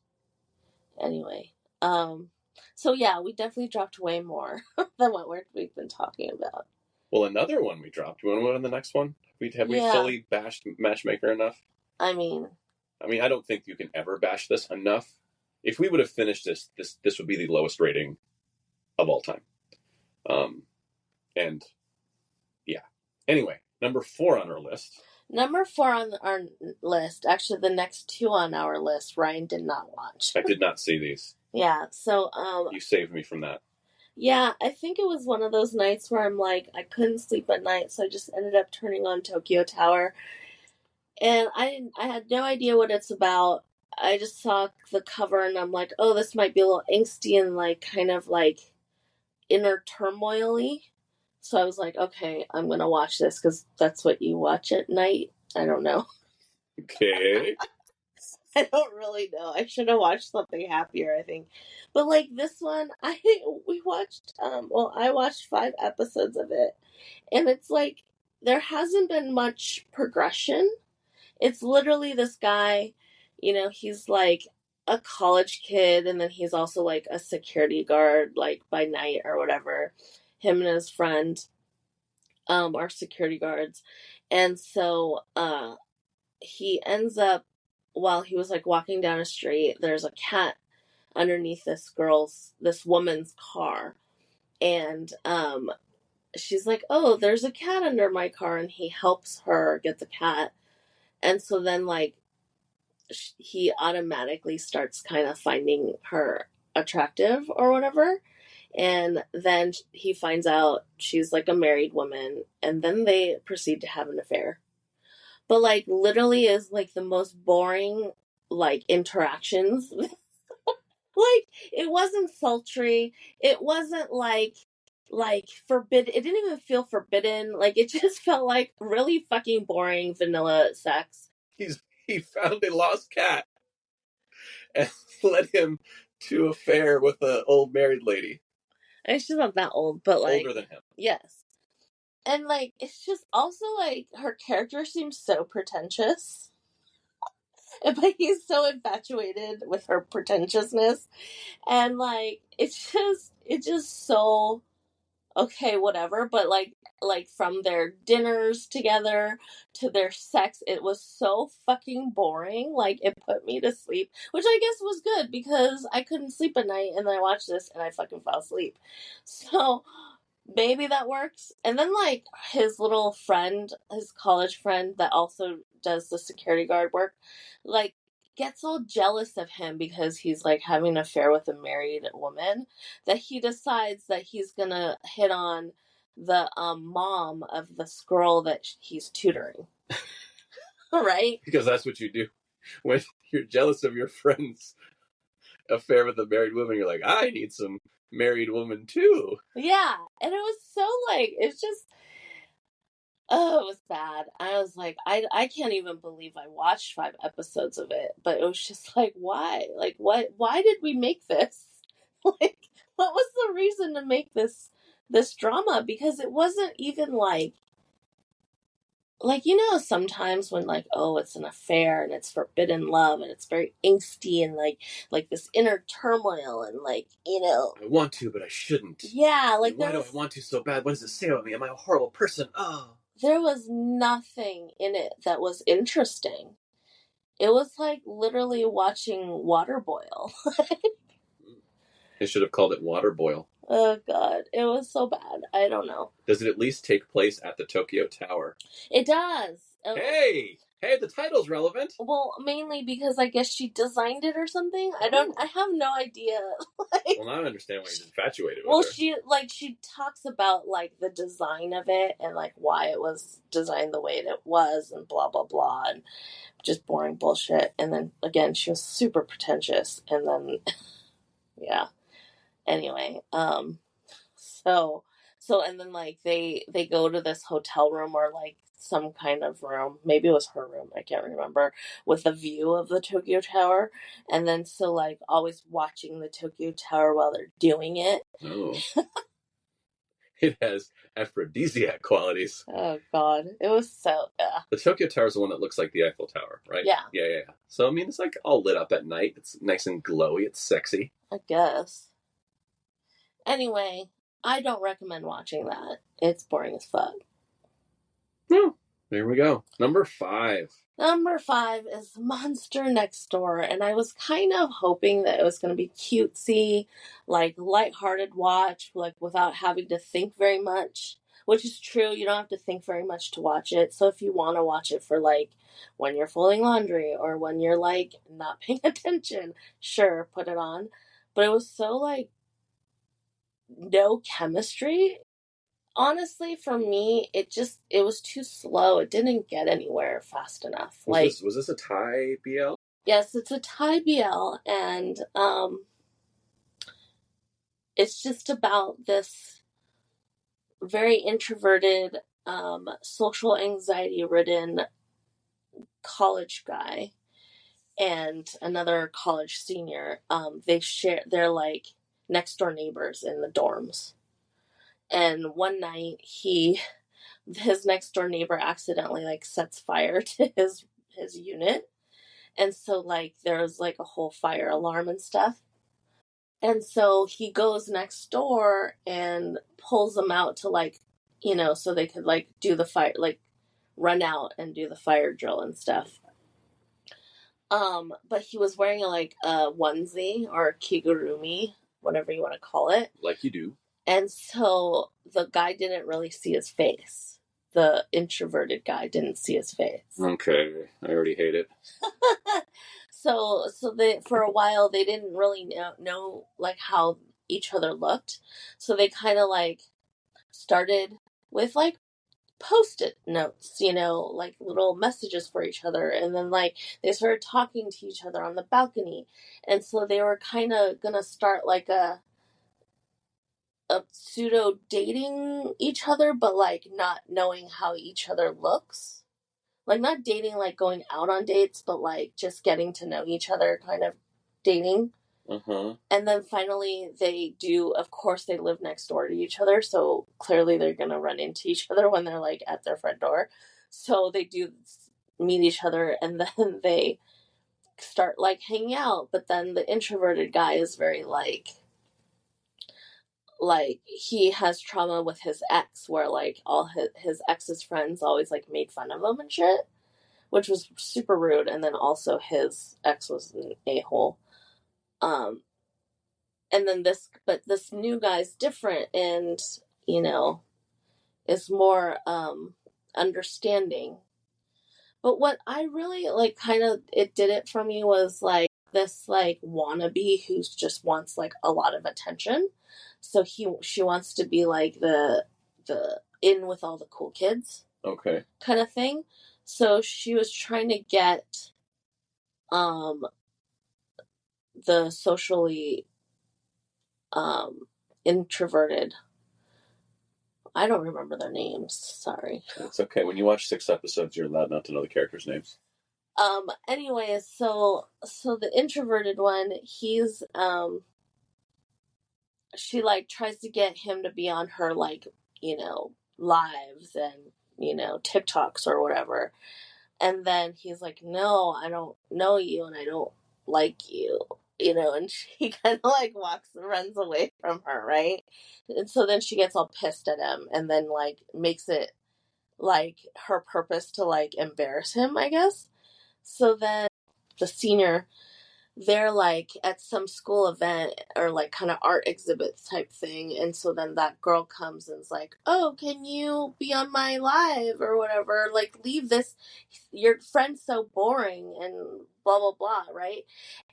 A: Anyway. So yeah, we definitely dropped way more than what we've been talking about.
B: Well, another one we dropped. You want to move on to the next one? Have we fully bashed Matchmaker enough?
A: I mean,
B: I don't think you can ever bash this enough. If we would have finished this would be the lowest rating of all time. And yeah. Anyway, number 4 on our list.
A: Number 4 on our list, actually the next 2 on our list, Ryan did not watch.
B: I did not see these.
A: Yeah, so
B: you saved me from that.
A: Yeah, I think it was one of those nights where I'm like, I couldn't sleep at night, so I just ended up turning on Tokyo Tower. And I had no idea what it's about. I just saw the cover and I'm like, oh, this might be a little angsty and like kind of like inner turmoil-y. So I was like, okay, I'm going to watch this because that's what you watch at night. I don't know.
B: Okay.
A: I don't really know. I should have watched something happier, I think. But like this one, I watched 5 episodes of it. And it's like there hasn't been much progression. It's literally this guy, he's like a college kid and then he's also like a security guard like by night or whatever. Him and his friend are security guards. And so he ends up, while he was like walking down a street, there's a cat underneath this woman's car. And she's like, oh, there's a cat under my car. And he helps her get the cat. And so then like he automatically starts kind of finding her attractive or whatever. And then he finds out she's like a married woman. And then they proceed to have an affair. But like literally is like the most boring like interactions. Like it wasn't sultry. It wasn't like forbidden. It didn't even feel forbidden. Like it just felt like really fucking boring vanilla sex.
B: He found a lost cat and led him to affair with an old married lady.
A: And she's not that old, but like
B: older than him.
A: Yes. And like it's just also like her character seems so pretentious. But he's so infatuated with her pretentiousness. And like it's just so okay, whatever. But like from their dinners together to their sex, it was so fucking boring. Like it put me to sleep, which I guess was good because I couldn't sleep at night and then I watched this and I fucking fell asleep. So maybe that works. And then like his little friend, his college friend that also does the security guard work, like gets all jealous of him because he's like having an affair with a married woman, that he decides that he's gonna hit on the mom of this girl that he's tutoring. Right?
B: Because that's what you do when you're jealous of your friend's affair with a married woman. You're like, I need some married woman too.
A: Yeah, and it was so like it's just it was bad. I was like, I can't even believe I watched 5 episodes of it, but it was just like, why? Like, why did we make this? Like, what was the reason to make this drama? Because it wasn't even like, sometimes when like, oh, it's an affair and it's forbidden love and it's very angsty and like this inner turmoil and like,
B: I want to, but I shouldn't.
A: Yeah, like
B: why do I want to so bad? What does it say about me? Am I a horrible person? Oh.
A: There was nothing in it that was interesting. It was like literally watching water boil.
B: They should have called it Water Boil.
A: Oh god, it was so bad. I don't know.
B: Does it at least take place at the Tokyo Tower?
A: It does.
B: Hey, the title's relevant.
A: Well, mainly because I guess she designed it or something. I have no idea.
B: Well, now I understand why he's infatuated with her.
A: Well, she talks about like the design of it and like why it was designed the way it was and blah blah blah and just boring bullshit. And then again, she was super pretentious. And then yeah. Anyway, so and then like they go to this hotel room or like some kind of room, maybe it was her room, I can't remember, with a view of the Tokyo Tower, and then so like always watching the Tokyo Tower while they're doing it.
B: Oh. It has aphrodisiac qualities.
A: Oh god, it was so
B: The Tokyo Tower is the one that looks like the Eiffel Tower, right?
A: Yeah.
B: Yeah. So I mean, it's like all lit up at night. It's nice and glowy. It's sexy.
A: I guess. Anyway, I don't recommend watching that. It's boring as fuck.
B: Oh, there we go. Number 5.
A: Number 5 is Monster Next Door, and I was kind of hoping that it was going to be cutesy, like lighthearted watch, like without having to think very much, which is true. You don't have to think very much to watch it. So if you want to watch it for like when you're folding laundry or when you're like not paying attention, sure, put it on. But it was so like no chemistry. Honestly, for me, it was too slow. It didn't get anywhere fast enough.
B: Was this a Thai BL?
A: Yes, it's a Thai BL, and it's just about this very introverted, social anxiety ridden college guy and another college senior. They're like next door neighbors in the dorms. And one night his next door neighbor accidentally like sets fire to his unit, and so like there's like a whole fire alarm and stuff, and so he goes next door and pulls them out to like so they could like do the fire, like run out and do the fire drill and stuff. But he was wearing like a onesie or kigurumi, whatever you want to call it,
B: like you do.
A: And so the guy didn't really see his face. The introverted guy didn't see his face.
B: Okay, I already hate it.
A: So they, for a while they didn't really know like how each other looked. So they kind of like started with like post-it notes, like little messages for each other, and then like they started talking to each other on the balcony, and so they were kind of gonna start like a pseudo dating each other, but like not knowing how each other looks. Like not dating, like going out on dates, but like just getting to know each other, kind of dating.
B: Uh-huh.
A: And then finally they do, of course, they live next door to each other, so clearly they're going to run into each other when they're like at their front door. So they do meet each other, and then they start like hanging out, but then the introverted guy is very like he has trauma with his ex, where like all his ex's friends always like made fun of him and shit, which was super rude. And then also his ex was an a-hole. And then this new guy's different, and is more understanding. But what I really like, kind of it did it for me, was like this like wannabe who just wants like a lot of attention. So she wants to be like the in with all the cool kids.
B: Okay.
A: Kind of thing. So she was trying to get the socially introverted. I don't remember their names. Sorry.
B: It's okay. When you watch 6 episodes, you're allowed not to know the characters' names.
A: Anyway, so the introverted one, he's she like tries to get him to be on her like, lives and, TikToks or whatever. And then he's like, "No, I don't know you and I don't like you." And she kind of like runs away from her, right? And so then she gets all pissed at him and then like makes it like her purpose to like embarrass him, I guess. So then the senior, they're like at some school event or like kind of art exhibits type thing, and so then that girl comes and is like, "Oh, can you be on my live or whatever, like leave this, your friend's so boring," and blah blah blah, right?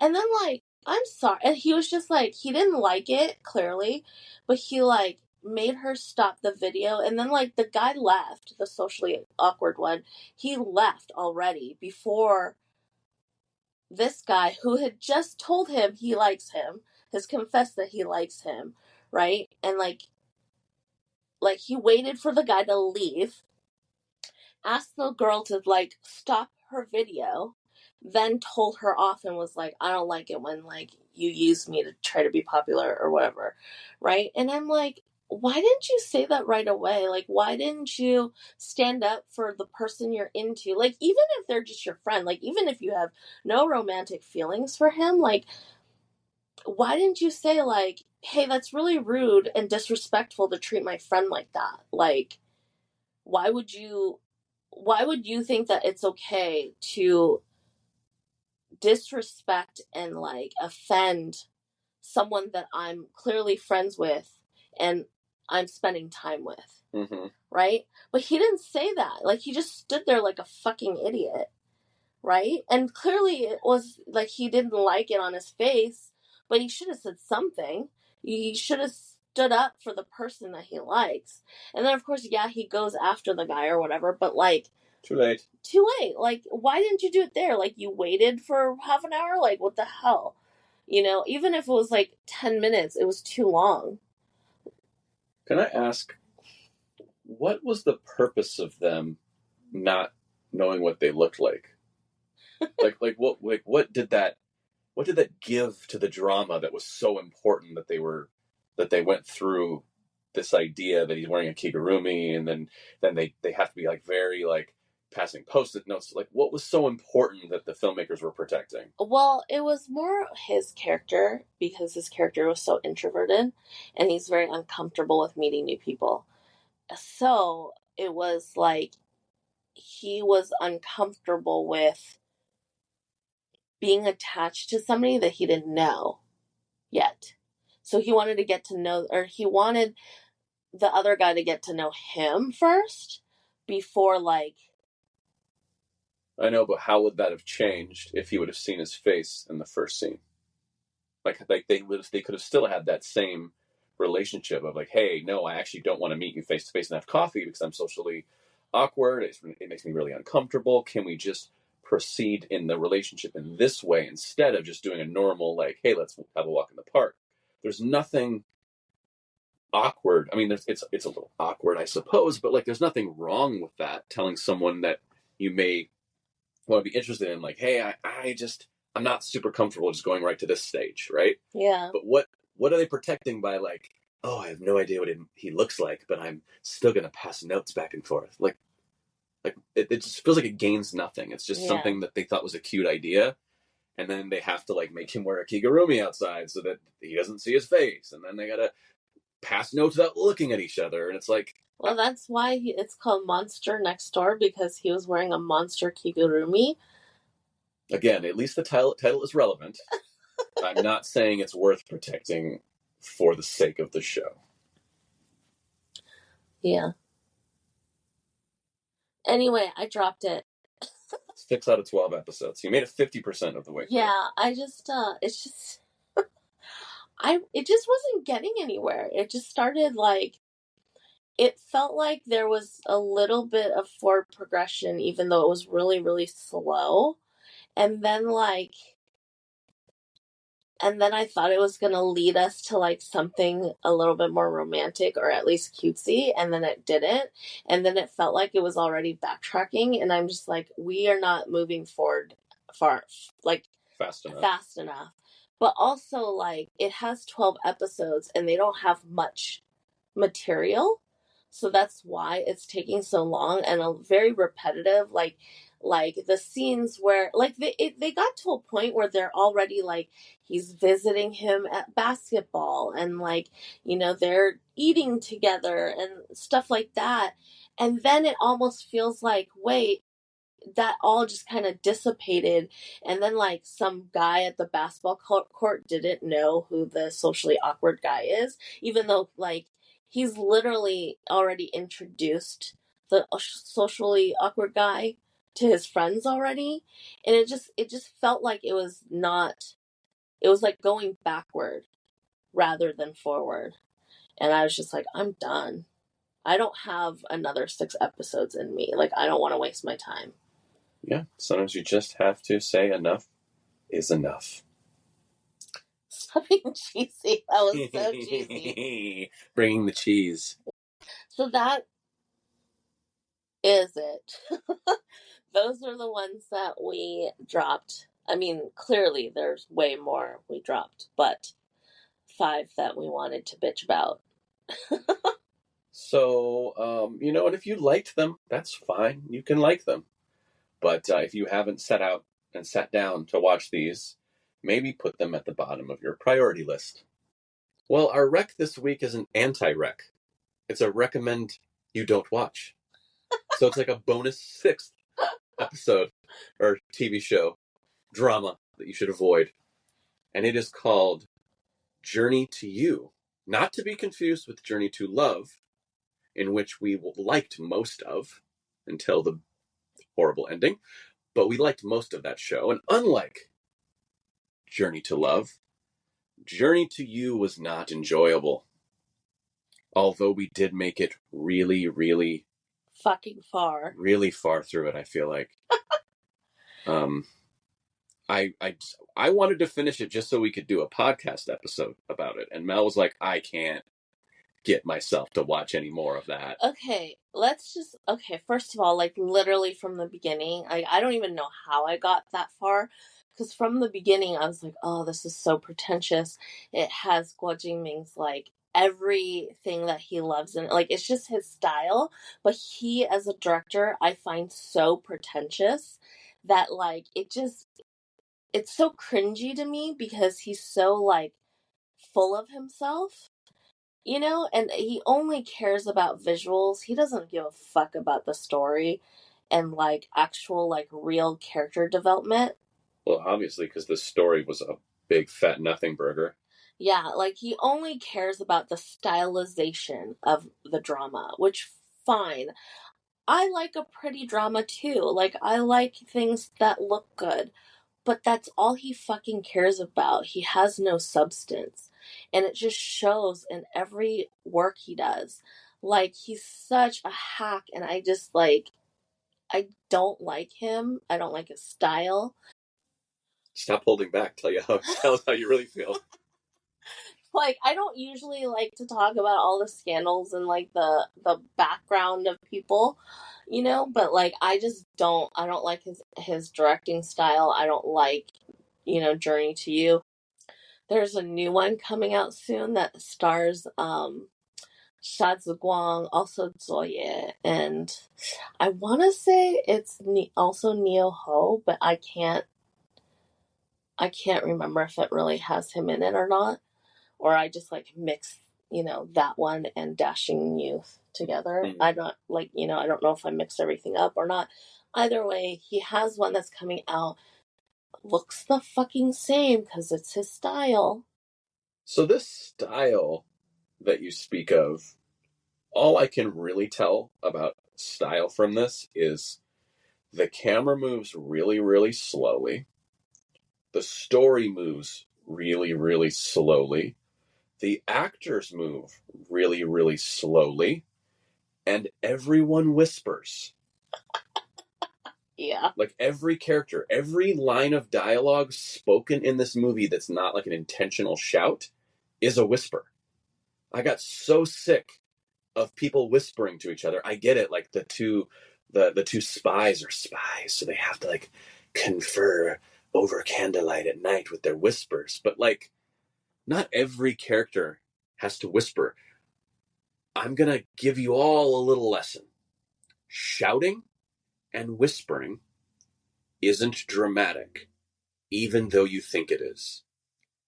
A: And then like, I'm sorry, and he was just like, he didn't like it clearly, but he like made her stop the video, and then like the guy left, the socially awkward one, he left already before this guy who had just told him he likes him has confessed that he likes him, right? And like he waited for the guy to leave, asked the girl to like stop her video, then told her off and was like, I don't like it when like you use me to try to be popular or whatever, right? And I'm like, why didn't you say that right away? Like, why didn't you stand up for the person you're into? Like, even if they're just your friend, like, even if you have no romantic feelings for him, like, why didn't you say, like, hey, that's really rude and disrespectful to treat my friend like that? Like, why would you think that it's okay to disrespect and like offend someone that I'm clearly friends with and I'm spending time with?
B: Mm-hmm.
A: Right? But he didn't say that. Like, he just stood there like a fucking idiot. Right? And clearly it was like he didn't like it on his face, but he should have said something. He should have stood up for the person that he likes. And then, of course, yeah, he goes after the guy or whatever, but like,
B: Too late.
A: Too late. Like, why didn't you do it there? Like, you waited for half an hour? Like, what the hell? You know, even if it was like 10 minutes, it was too long.
B: Can I ask, what was the purpose of them not knowing what they looked like? what did that give to the drama that was so important that they went through this idea that he's wearing a kigurumi, and then they have to be like very like passing post-it notes. Like, what was so important that the filmmakers were protecting?
A: Well, it was more his character, because his character was so introverted and he's very uncomfortable with meeting new people. So it was like he was uncomfortable with being attached to somebody that he didn't know yet. So he wanted to get to know, or he wanted the other guy to get to know him first before, like.
B: I know, but how would that have changed if he would have seen his face in the first scene? Like they could have still had that same relationship of like, hey, no, I actually don't want to meet you face to face and have coffee because I'm socially awkward. It makes me really uncomfortable. Can we just proceed in the relationship in this way instead of just doing a normal like, hey, let's have a walk in the park? There's nothing awkward. I mean, it's a little awkward, I suppose, but like, there's nothing wrong with that. Telling someone that you may want to be interested in, like, hey, I'm not super comfortable just going right to this stage, right?
A: Yeah.
B: But what are they protecting by like, oh, I have no idea what he looks like, but I'm still gonna pass notes back and forth. Like it just feels like it gains nothing. It's just something that they thought was a cute idea, and then they have to like make him wear a kigurumi outside so that he doesn't see his face, and then they gotta pass notes without looking at each other, and it's like,
A: well, that's why it's called Monster Next Door, because he was wearing a monster kigurumi.
B: Again, at least the title is relevant. I'm not saying it's worth protecting for the sake of the show.
A: Yeah. Anyway, I dropped it.
B: 6 out of 12 episodes. You made it 50% of the way through.
A: Yeah, I just it's just it just wasn't getting anywhere. It just started like, it felt like there was a little bit of forward progression, even though it was really, really slow. And then I thought it was going to lead us to like something a little bit more romantic or at least cutesy, and then it didn't. And then it felt like it was already backtracking, and I'm just like, we are not moving forward like
B: fast
A: enough. But also, like, it has 12 episodes and they don't have much material. So that's why it's taking so long and a very repetitive, like the scenes where like they got to a point where they're already like, he's visiting him at basketball, and like, you know, they're eating together and stuff like that. And then it almost feels like, wait, that all just kind of dissipated, and then like some guy at the basketball court didn't know who the socially awkward guy is, even though like he's literally already introduced the socially awkward guy to his friends already. And it just felt like it was not, it was like going backward rather than forward. And I was just like, I'm done. I don't have another 6 episodes in me. Like, I don't want to waste my time.
B: Yeah, sometimes you just have to say enough is enough.
A: Stop being cheesy. That was so cheesy.
B: Bringing the cheese.
A: So that is it. Those are the ones that we dropped. I mean, clearly there's way more we dropped, but 5 that we wanted to bitch about.
B: So, and if you liked them, that's fine. You can like them. But if you haven't set out and sat down to watch these, maybe put them at the bottom of your priority list. Well, our rec this week is an anti-rec. It's a recommend you don't watch. So it's like a bonus 6th episode or TV show drama that you should avoid. And it is called Journey to You. Not to be confused with Journey to Love, in which we liked most of until the horrible ending. But we liked most of that show. And unlike Journey to Love, Journey to You was not enjoyable. Although we did make it really, really
A: fucking far.
B: Really far through it, I feel like. I wanted to finish it just so we could do a podcast episode about it. And Mel was like, I can't get myself to watch any more of that.
A: Okay, first of all, like literally from the beginning, I don't even know how I got that far. Because from the beginning, I was like, oh, this is so pretentious. It has Guo Jingming's, like, everything that he loves in it. Like, it's just his style. But he, as a director, I find so pretentious that, like, it's so cringy to me because he's so, like, full of himself. You know, and he only cares about visuals. He doesn't give a fuck about the story and, like, actual, like, real character development.
B: Well, obviously, because the story was a big fat nothing burger.
A: Yeah, like, he only cares about the stylization of the drama, which, fine. I like a pretty drama, too. Like, I like things that look good. But that's all he fucking cares about. He has no substance. And it just shows in every work he does. Like, he's such a hack, and I just, like, I don't like him. I don't like his style.
B: Stop holding back. Tell us how you really feel.
A: Like, I don't usually like to talk about all the scandals and, like, the background of people, you know, but, like, I don't like his directing style. I don't like, Journey to You. There's a new one coming out soon that stars Sha Ziguang, also Zoye, and I want to say it's also Neo Ho, but I can't remember if it really has him in it or not, or I just, like, mix, that one and Dashing Youth together. Mm-hmm. I don't I don't know if I mixed everything up or not. Either way, he has one that's coming out. Looks the fucking same because it's his style.
B: So this style that you speak of, all I can really tell about style from this is the camera moves really, really slowly. The story moves really, really slowly. The actors move really, really slowly. And everyone whispers.
A: Yeah.
B: Like, every character, every line of dialogue spoken in this movie that's not like an intentional shout is a whisper. I got so sick of people whispering to each other. I get it, like the two spies are spies, so they have to, like, confer over candlelight at night with their whispers. But, like, not every character has to whisper. I'm gonna give you all a little lesson. Shouting and whispering isn't dramatic, even though you think it is.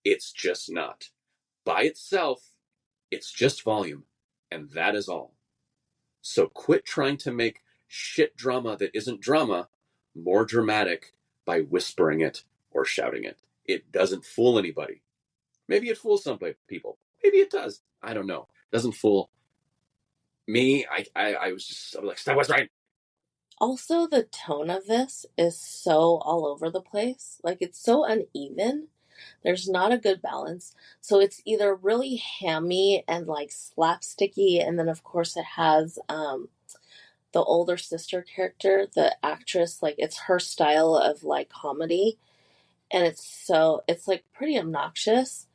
B: It's just not. By itself, it's just volume, and that is all. So quit trying to make shit drama that isn't drama more dramatic by whispering it or shouting it. It doesn't fool anybody. Maybe it fools some people. Maybe it does. I don't know. It doesn't fool me. I was like, stop whispering.
A: Also, the tone of this is so all over the place. Like, it's so uneven. There's not a good balance. So it's either really hammy and, like, slapsticky, and then, of course, it has the older sister character, the actress, like, it's her style of, like, comedy. And it's like, pretty obnoxious.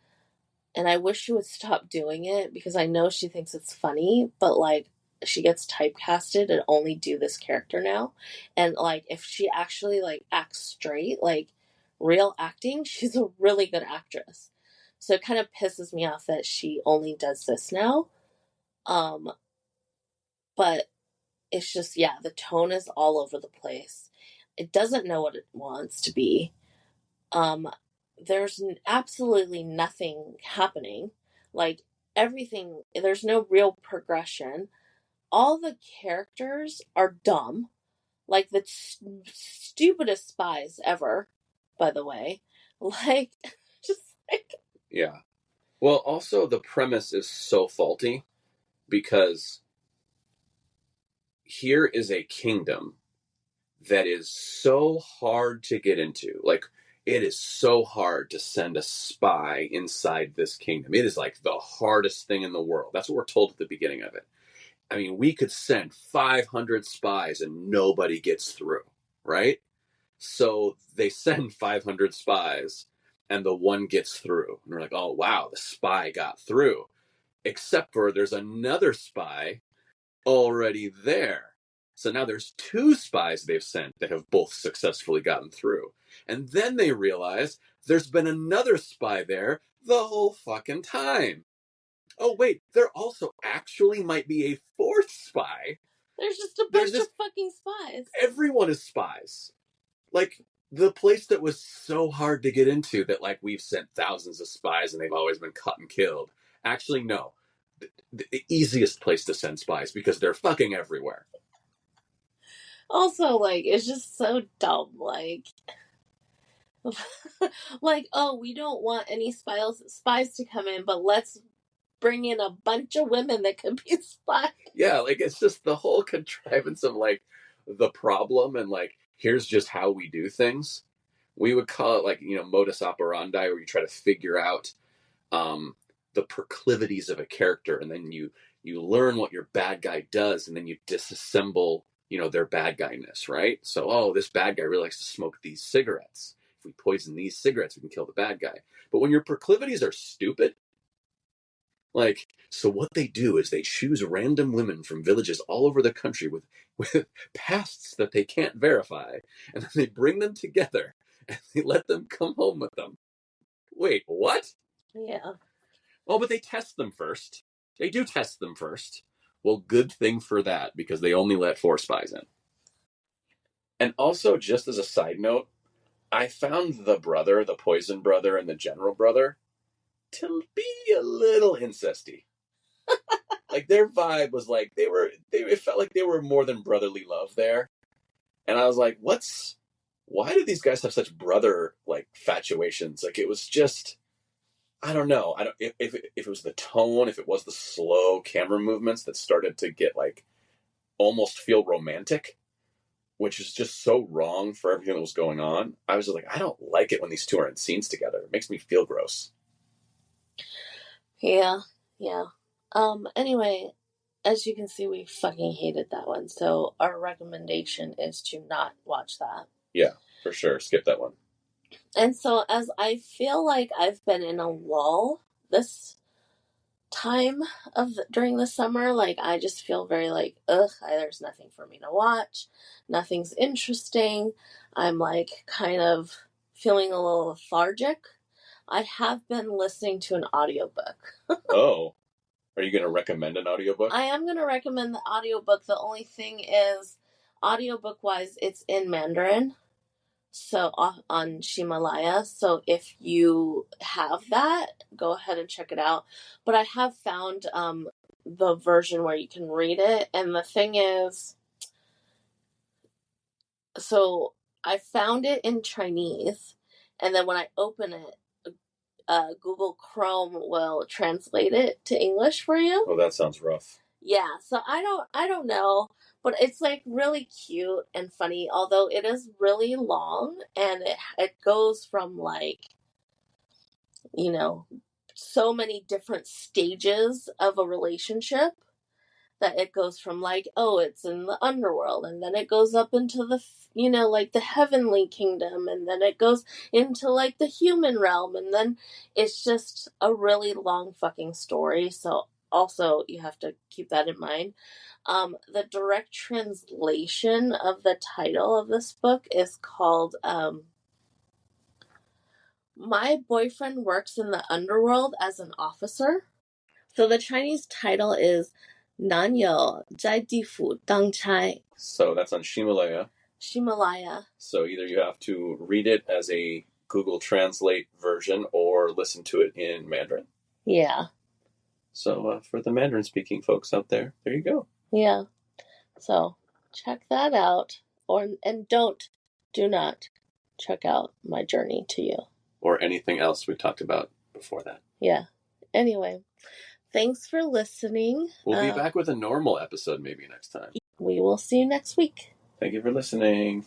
A: And I wish she would stop doing it because I know she thinks it's funny, but like she gets typecasted and only do this character now. And like if she actually like acts straight, like real acting, she's a really good actress. So it kind of pisses me off that she only does this now. Um, but it's just, yeah, the tone is all over the place. It doesn't know what it wants to be. Um, there's absolutely nothing happening. Like everything, there's no real progression. All the characters are dumb, like the stupidest spies ever, by the way. Like, just like.
B: Yeah. Well, also the premise is so faulty because here is a kingdom that is so hard to get into. Like, it is so hard to send a spy inside this kingdom. It is like the hardest thing in the world. That's what we're told at the beginning of it. I mean, we could send 500 spies and nobody gets through, right? So they send 500 spies and the one gets through. And we're like, oh, wow, the spy got through. Except for there's another spy already there. So now there's two spies they've sent that have both successfully gotten through. And then they realize there's been another spy there the whole fucking time. Oh, wait, there also actually might be a fourth spy.
A: There's just a bunch of fucking spies.
B: Everyone is spies. Like, the place that was so hard to get into that, like, we've sent thousands of spies and they've always been cut and killed. Actually, no. The easiest place to send spies because they're fucking everywhere.
A: Also, like, it's just so dumb. Like, like, oh, we don't want any spies to come in, but let's bring in a bunch of women that could be spies.
B: Yeah, like, it's just the whole contrivance of, like, the problem and, like, here's just how we do things. We would call it, like, modus operandi, where you try to figure out the proclivities of a character, and then you learn what your bad guy does, and then you disassemble their bad guyness, right? So, oh, this bad guy really likes to smoke these cigarettes. If we poison these cigarettes, we can kill the bad guy. But when your proclivities are stupid, like, so what they do is they choose random women from villages all over the country with pasts that they can't verify, and then they bring them together and they let them come home with them. Wait, what?
A: Yeah.
B: Oh, but they test them first. They do test them first. Well, good thing for that, because they only let 4 spies in. And also, just as a side note, I found the brother, the poison brother, and the general brother to be a little incesty. Like, their vibe was like it felt like they were more than brotherly love there. And I was like, why do these guys have such brother like fatuations? Like, it was just, I don't know. I don't if it was the tone, if it was the slow camera movements that started to get like almost feel romantic, which is just so wrong for everything that was going on. I was just like, I don't like it when these two are in scenes together. It makes me feel gross.
A: Yeah. Yeah. Anyway, as you can see, we fucking hated that one. So our recommendation is to not watch that.
B: Yeah, for sure. Skip that one.
A: And so as I feel like I've been in a lull this time during the summer, like I just feel very like, there's nothing for me to watch. Nothing's interesting. I'm like kind of feeling a little lethargic. I have been listening to an audiobook.
B: Oh. Are you going to recommend an audiobook?
A: I am going to recommend the audiobook. The only thing is, audiobook wise, it's in Mandarin. So on Himalaya. So if you have that, go ahead and check it out. But I have found the version where you can read it. And the thing is, so I found it in Chinese. And then when I open it, Google Chrome will translate it to English for you.
B: Oh, that sounds rough.
A: Yeah, so I don't know, but it's like really cute and funny, although it is really long and it goes from like, so many different stages of a relationship. that it goes from like, oh, it's in the underworld, and then it goes up into the, like the heavenly kingdom, and then it goes into like the human realm, and then it's just a really long fucking story. So also you have to keep that in mind. The direct translation of the title of this book is called My Boyfriend Works in the Underworld as an Officer. So the Chinese title is 男友在地府当差.
B: So that's on Ximalaya.
A: Ximalaya.
B: So either you have to read it as a Google Translate version or listen to it in Mandarin.
A: Yeah.
B: So for the Mandarin speaking folks out there, there you go.
A: Yeah. So check that out. And do not check out My Journey to You.
B: Or anything else we've talked about before that.
A: Yeah. Anyway, thanks for listening.
B: We'll be back with a normal episode maybe next time.
A: We will see you next week.
B: Thank you for listening.